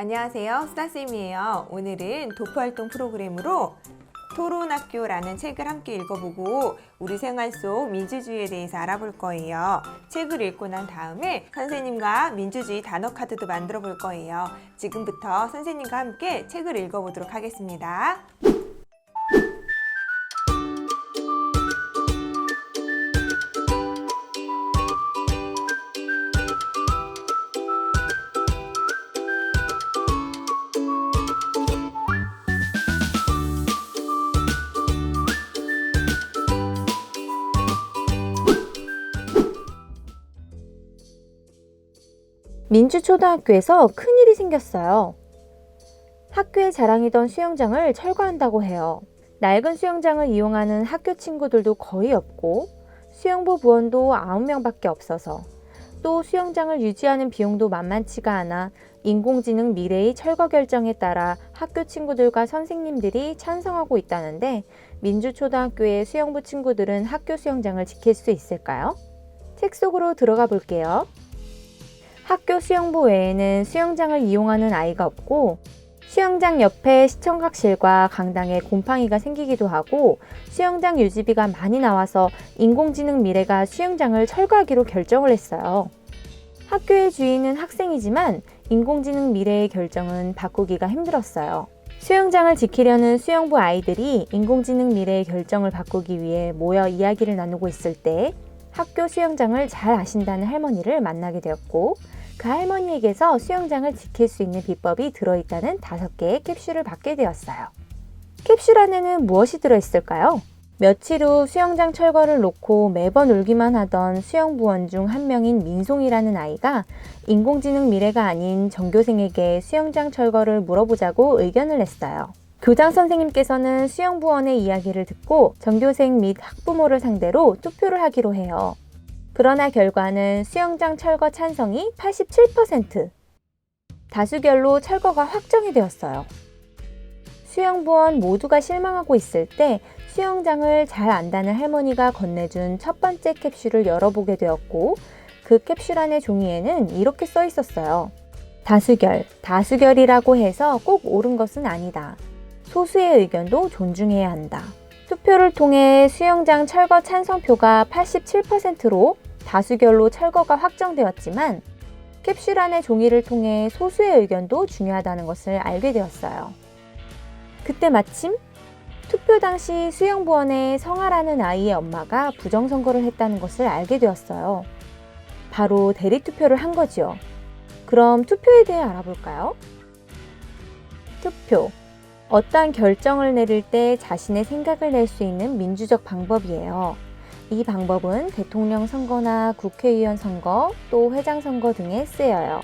안녕하세요. 수다쌤이에요. 오늘은 도프활동 프로그램으로 토론학교라는 책을 함께 읽어보고 우리 생활 속 민주주의에 대해서 알아볼 거예요. 책을 읽고 난 다음에 선생님과 민주주의 단어 카드도 만들어 볼 거예요. 지금부터 선생님과 함께 책을 읽어보도록 하겠습니다. 민주초등학교에서 큰일이 생겼어요. 학교의 자랑이던 수영장을 철거한다고 해요. 낡은 수영장을 이용하는 학교 친구들도 거의 없고 수영부 부원도 9명밖에 없어서 또 수영장을 유지하는 비용도 만만치가 않아 인공지능 미래의 철거 결정에 따라 학교 친구들과 선생님들이 찬성하고 있다는데 민주초등학교의 수영부 친구들은 학교 수영장을 지킬 수 있을까요? 책 속으로 들어가 볼게요. 학교 수영부 외에는 수영장을 이용하는 아이가 없고 수영장 옆에 시청각실과 강당에 곰팡이가 생기기도 하고 수영장 유지비가 많이 나와서 인공지능 미래가 수영장을 철거하기로 결정을 했어요. 학교의 주인은 학생이지만 인공지능 미래의 결정은 바꾸기가 힘들었어요. 수영장을 지키려는 수영부 아이들이 인공지능 미래의 결정을 바꾸기 위해 모여 이야기를 나누고 있을 때 학교 수영장을 잘 아신다는 할머니를 만나게 되었고 그 할머니에게서 수영장을 지킬 수 있는 비법이 들어있다는 5개의 캡슐을 받게 되었어요. 캡슐 안에는 무엇이 들어있을까요? 며칠 후 수영장 철거를 놓고 매번 울기만 하던 수영부원 중 한 명인 민송이라는 아이가 인공지능 미래가 아닌 전교생에게 수영장 철거를 물어보자고 의견을 냈어요. 교장 선생님께서는 수영부원의 이야기를 듣고 전교생 및 학부모를 상대로 투표를 하기로 해요. 그러나 결과는 수영장 철거 찬성이 87%, 다수결로 철거가 확정이 되었어요. 수영부원 모두가 실망하고 있을 때 수영장을 잘 안다는 할머니가 건네준 첫 번째 캡슐을 열어보게 되었고 그 캡슐 안의 종이에는 이렇게 써 있었어요. 다수결이라고 해서 꼭 옳은 것은 아니다. 소수의 의견도 존중해야 한다. 투표를 통해 수영장 철거 찬성표가 87%로 다수결로 철거가 확정되었지만 캡슐 안의 종이를 통해 소수의 의견도 중요하다는 것을 알게 되었어요. 그때 마침 투표 당시 수영부원의 성아라는 아이의 엄마가 부정선거를 했다는 것을 알게 되었어요. 바로 대리투표를 한 거지요. 그럼 투표에 대해 알아볼까요? 투표. 어떠한 결정을 내릴 때 자신의 생각을 낼 수 있는 민주적 방법이에요. 이 방법은 대통령 선거나 국회의원 선거, 또 회장 선거 등에 쓰여요.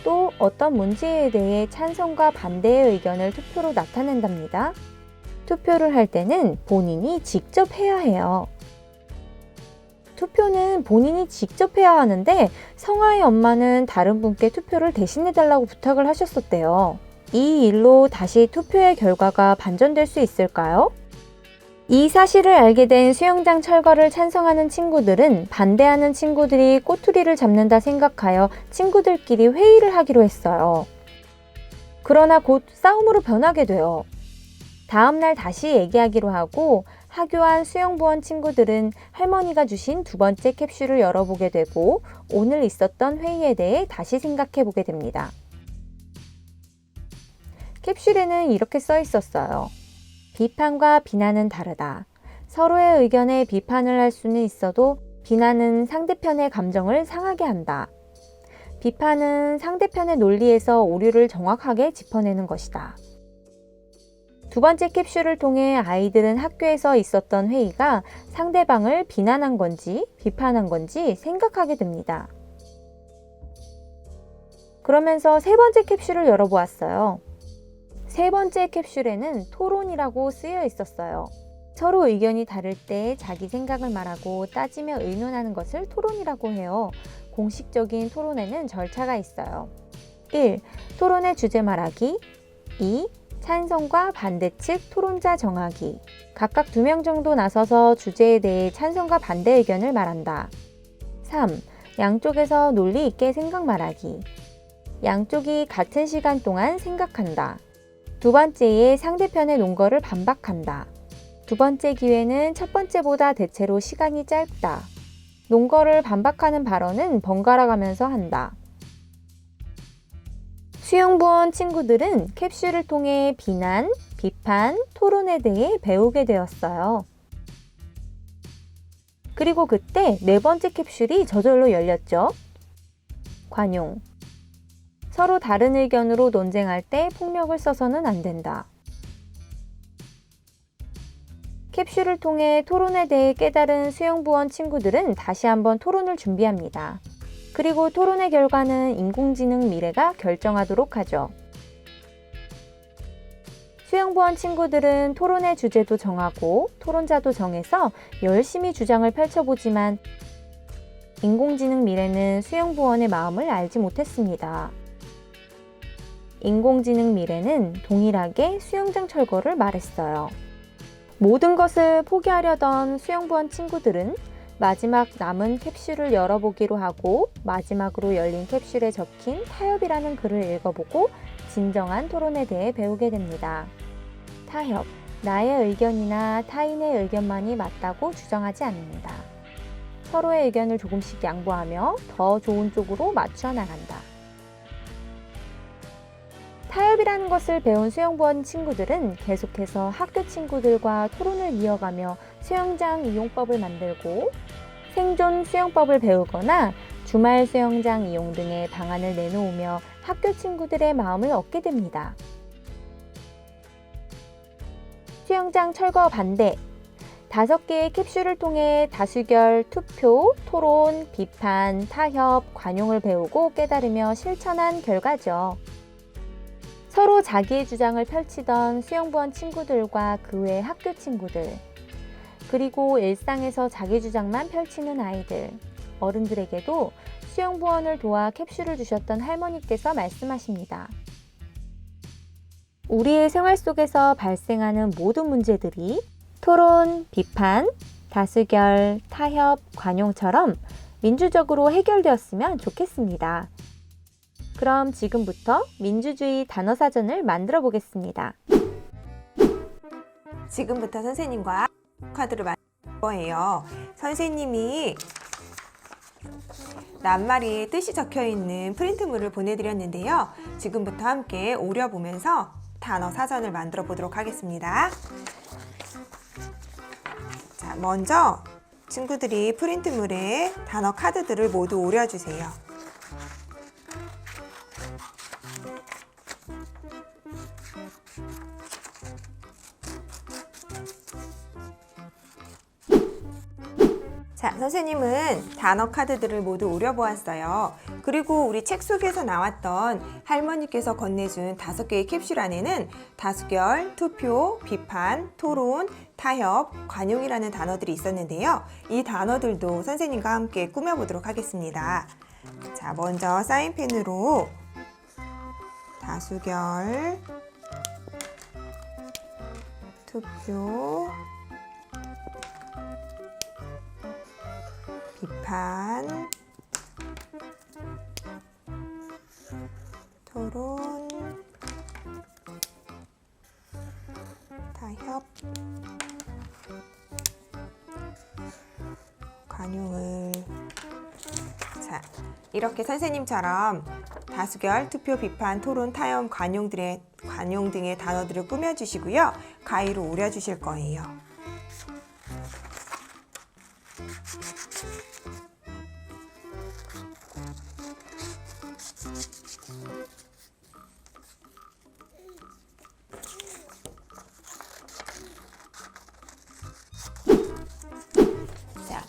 또 어떤 문제에 대해 찬성과 반대의 의견을 투표로 나타낸답니다. 투표를 할 때는 본인이 직접 해야 해요. 투표는 본인이 직접 해야 하는데 성아의 엄마는 다른 분께 투표를 대신해달라고 부탁을 하셨었대요. 이 일로 다시 투표의 결과가 반전될 수 있을까요? 이 사실을 알게 된 수영장 철거를 찬성하는 친구들은 반대하는 친구들이 꼬투리를 잡는다 생각하여 친구들끼리 회의를 하기로 했어요. 그러나 곧 싸움으로 변하게 돼요. 다음날 다시 얘기하기로 하고 하교 안 수영부원 친구들은 할머니가 주신 두 번째 캡슐을 열어보게 되고 오늘 있었던 회의에 대해 다시 생각해보게 됩니다. 캡슐에는 이렇게 써 있었어요. 비판과 비난은 다르다. 서로의 의견에 비판을 할 수는 있어도 비난은 상대편의 감정을 상하게 한다. 비판은 상대편의 논리에서 오류를 정확하게 짚어내는 것이다. 두 번째 캡슐을 통해 아이들은 학교에서 있었던 회의가 상대방을 비난한 건지 비판한 건지 생각하게 됩니다. 그러면서 세 번째 캡슐을 열어보았어요. 세 번째 캡슐에는 토론이라고 쓰여 있었어요. 서로 의견이 다를 때 자기 생각을 말하고 따지며 의논하는 것을 토론이라고 해요. 공식적인 토론에는 절차가 있어요. 1. 토론의 주제 말하기. 2. 찬성과 반대 측 토론자 정하기. 각각 2명 정도 나서서 주제에 대해 찬성과 반대 의견을 말한다. 3. 양쪽에서 논리 있게 생각 말하기. 양쪽이 같은 시간 동안 생각한다. 두 번째에 상대편의 논거를 반박한다. 두 번째 기회는 첫 번째보다 대체로 시간이 짧다. 논거를 반박하는 발언은 번갈아 가면서 한다. 수영부원 친구들은 캡슐을 통해 비난, 비판, 토론에 대해 배우게 되었어요. 그리고 그때 네 번째 캡슐이 저절로 열렸죠. 관용. 서로 다른 의견으로 논쟁할 때 폭력을 써서는 안 된다. 캡슐을 통해 토론에 대해 깨달은 수영부원 친구들은 다시 한번 토론을 준비합니다. 그리고 토론의 결과는 인공지능 미래가 결정하도록 하죠. 수영부원 친구들은 토론의 주제도 정하고 토론자도 정해서 열심히 주장을 펼쳐보지만 인공지능 미래는 수영부원의 마음을 알지 못했습니다. 인공지능 미래는 동일하게 수영장 철거를 말했어요. 모든 것을 포기하려던 수영부원 친구들은 마지막 남은 캡슐을 열어보기로 하고 마지막으로 열린 캡슐에 적힌 타협이라는 글을 읽어보고 진정한 토론에 대해 배우게 됩니다. 타협. 나의 의견이나 타인의 의견만이 맞다고 주장하지 않는다. 서로의 의견을 조금씩 양보하며 더 좋은 쪽으로 맞춰 나간다. 타협이라는 것을 배운 수영부원 친구들은 계속해서 학교 친구들과 토론을 이어가며 수영장 이용법을 만들고 생존 수영법을 배우거나 주말 수영장 이용 등의 방안을 내놓으며 학교 친구들의 마음을 얻게 됩니다. 수영장 철거 반대. 5개의 캡슐을 통해 다수결, 투표, 토론, 비판, 타협, 관용을 배우고 깨달으며 실천한 결과죠. 서로 자기의 주장을 펼치던 수영부원 친구들과 그 외 학교 친구들, 그리고 일상에서 자기 주장만 펼치는 아이들, 어른들에게도 수영부원을 도와 캡슐을 주셨던 할머니께서 말씀하십니다. 우리의 생활 속에서 발생하는 모든 문제들이 토론, 비판, 다수결, 타협, 관용처럼 민주적으로 해결되었으면 좋겠습니다. 그럼 지금부터 민주주의 단어사전을 만들어 보겠습니다. 지금부터 선생님과 카드를 만들 거예요. 선생님이 낱말이 뜻이 적혀있는 프린트물을 보내드렸는데요. 지금부터 함께 오려보면서 단어 사전을 만들어 보도록 하겠습니다. 자, 먼저 친구들이 프린트물에 단어 카드들을 모두 오려주세요. 자, 선생님은 단어 카드들을 모두 오려보았어요. 그리고 우리 책 속에서 나왔던 할머니께서 건네준 5개의 캡슐 안에는 다수결, 투표, 비판, 토론, 타협, 관용이라는 단어들이 있었는데요. 이 단어들도 선생님과 함께 꾸며보도록 하겠습니다. 자, 먼저 사인펜으로 다수결, 투표, 비판, 토론, 타협, 관용을. 자, 이렇게 선생님처럼 다수결, 투표, 비판, 토론, 타협, 관용 등의 단어들을 꾸며주시고요. 가위로 오려주실 거예요.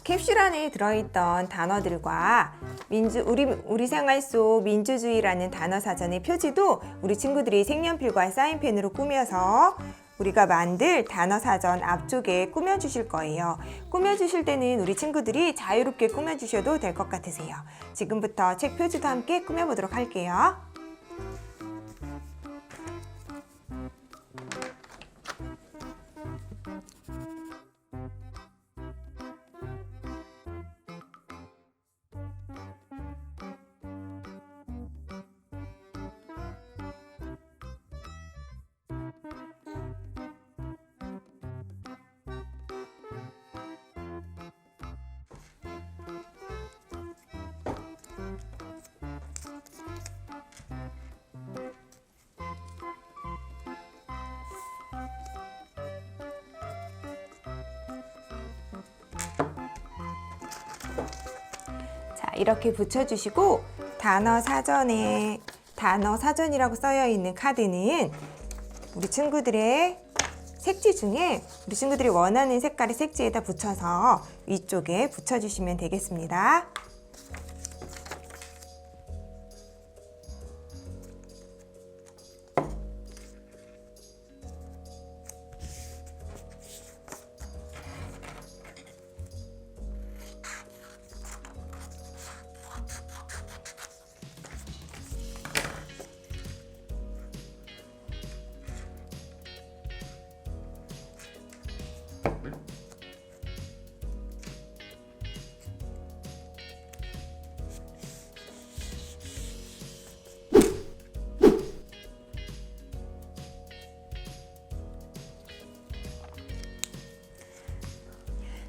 캡슐 안에 들어있던 단어들과 우리 생활 속 민주주의라는 단어 사전의 표지도 우리 친구들이 색연필과 사인펜으로 꾸며서 우리가 만들 단어 사전 앞쪽에 꾸며주실 거예요. 꾸며주실 때는 우리 친구들이 자유롭게 꾸며주셔도 될 것 같으세요. 지금부터 책 표지도 함께 꾸며보도록 할게요. 이렇게 붙여주시고 단어 사전이라고 써여 있는 카드는 우리 친구들의 색지 중에 우리 친구들이 원하는 색깔의 색지에다 붙여서 위쪽에 붙여주시면 되겠습니다.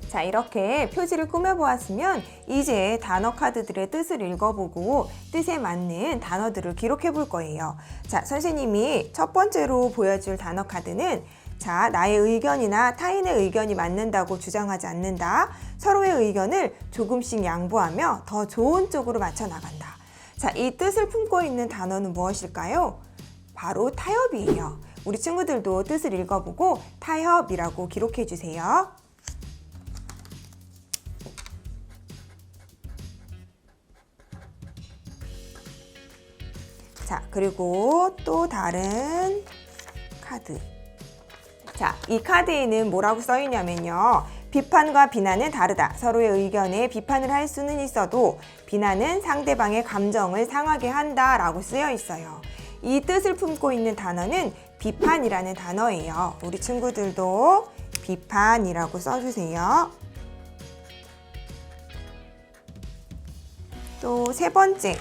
자, 이렇게 표지를 꾸며보았으면 이제 단어 카드들의 뜻을 읽어보고 뜻에 맞는 단어들을 기록해 볼 거예요. 자, 선생님이 첫 번째로 보여줄 단어 카드는 자, 나의 의견이나 타인의 의견이 맞는다고 주장하지 않는다. 서로의 의견을 조금씩 양보하며 더 좋은 쪽으로 맞춰 나간다. 자, 이 뜻을 품고 있는 단어는 무엇일까요? 바로 타협이에요. 우리 친구들도 뜻을 읽어보고 타협이라고 기록해 주세요. 자, 그리고 또 다른 카드. 자, 이 카드에는 뭐라고 써 있냐면요. 비판과 비난은 다르다. 서로의 의견에 비판을 할 수는 있어도 비난은 상대방의 감정을 상하게 한다 라고 쓰여 있어요. 이 뜻을 품고 있는 단어는 비판이라는 단어예요. 우리 친구들도 비판이라고 써주세요. 또 세 번째.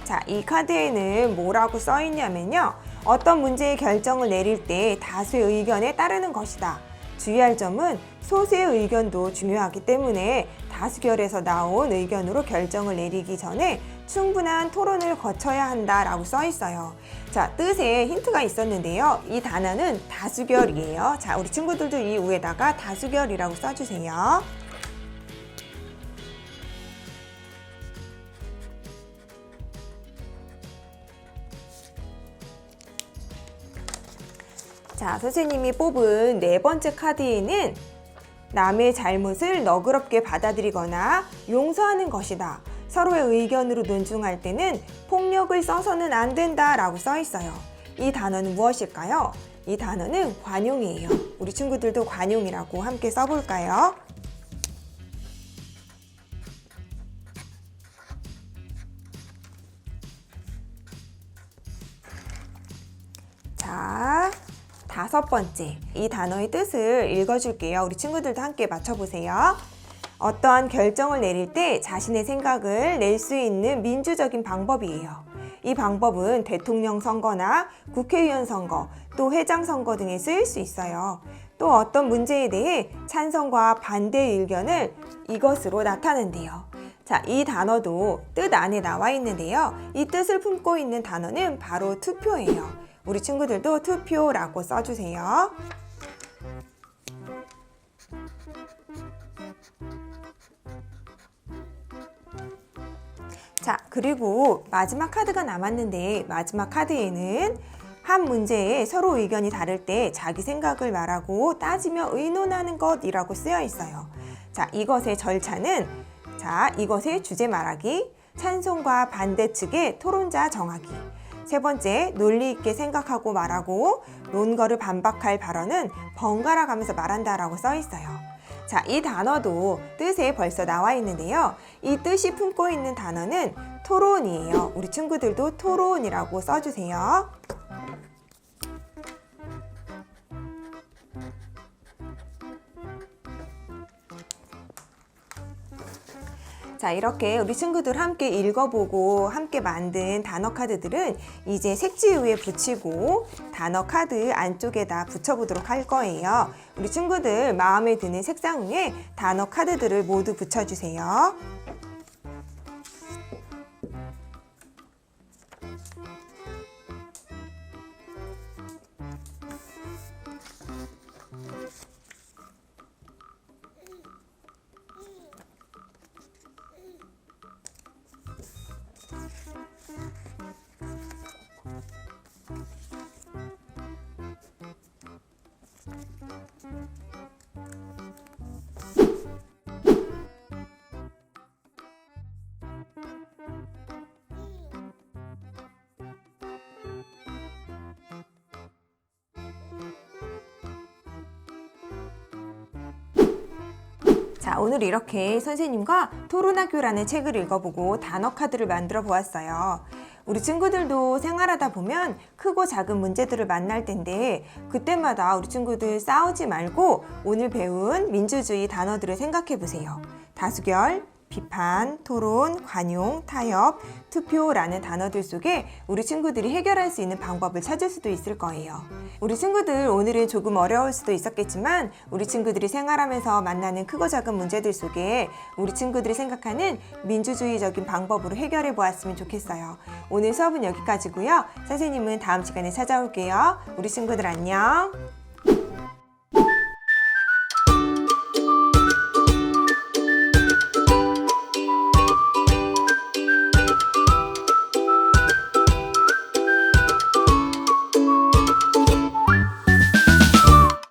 자, 이 카드에는 뭐라고 써 있냐면요. 어떤 문제의 결정을 내릴 때 다수의 의견에 따르는 것이다. 주의할 점은 소수의 의견도 중요하기 때문에 다수결에서 나온 의견으로 결정을 내리기 전에 충분한 토론을 거쳐야 한다라고 써 있어요. 자, 뜻에 힌트가 있었는데요. 이 단어는 다수결이에요. 자, 우리 친구들도 이 위에다가 다수결이라고 써주세요. 자, 선생님이 뽑은 네 번째 카드에는 남의 잘못을 너그럽게 받아들이거나 용서하는 것이다. 서로의 의견으로 논중할 때는 폭력을 써서는 안 된다 라고 써 있어요. 이 단어는 무엇일까요? 이 단어는 관용이에요. 우리 친구들도 관용이라고 함께 써볼까요? 자, 다섯 번째, 이 단어의 뜻을 읽어줄게요. 우리 친구들도 함께 맞춰보세요. 어떠한 결정을 내릴 때 자신의 생각을 낼 수 있는 민주적인 방법이에요. 이 방법은 대통령 선거나 국회의원 선거, 또 회장 선거 등에 쓰일 수 있어요. 또 어떤 문제에 대해 찬성과 반대의 의견을 이것으로 나타낸대요. 자, 이 단어도 뜻 안에 나와 있는데요. 이 뜻을 품고 있는 단어는 바로 투표예요. 우리 친구들도 투표라고 써주세요. 자, 그리고 마지막 카드가 남았는데 마지막 카드에는 한 문제에 서로 의견이 다를 때 자기 생각을 말하고 따지며 의논하는 것이라고 쓰여 있어요. 자, 이것의 절차는 이것의 주제 말하기, 찬성과 반대 측의 토론자 정하기. 세 번째, 논리 있게 생각하고 말하고 논거를 반박할 발언은 번갈아 가면서 말한다라고 써 있어요. 자, 이 단어도 뜻에 벌써 나와 있는데요. 이 뜻이 품고 있는 단어는 토론이에요. 우리 친구들도 토론이라고 써주세요. 자, 이렇게 우리 친구들 함께 읽어보고 함께 만든 단어 카드들은 이제 색지 위에 붙이고 단어 카드 안쪽에다 붙여보도록 할 거예요. 우리 친구들 마음에 드는 색상 위에 단어 카드들을 모두 붙여주세요. 자, 오늘 이렇게 선생님과 토론학교라는 책을 읽어보고 단어 카드를 만들어 보았어요. 우리 친구들도 생활하다 보면 크고 작은 문제들을 만날 텐데 그때마다 우리 친구들 싸우지 말고 오늘 배운 민주주의 단어들을 생각해 보세요. 다수결, 비판, 토론, 관용, 타협, 투표라는 단어들 속에 우리 친구들이 해결할 수 있는 방법을 찾을 수도 있을 거예요. 우리 친구들 오늘은 조금 어려울 수도 있었겠지만 우리 친구들이 생활하면서 만나는 크고 작은 문제들 속에 우리 친구들이 생각하는 민주주의적인 방법으로 해결해 보았으면 좋겠어요. 오늘 수업은 여기까지고요. 선생님은 다음 시간에 찾아올게요. 우리 친구들 안녕.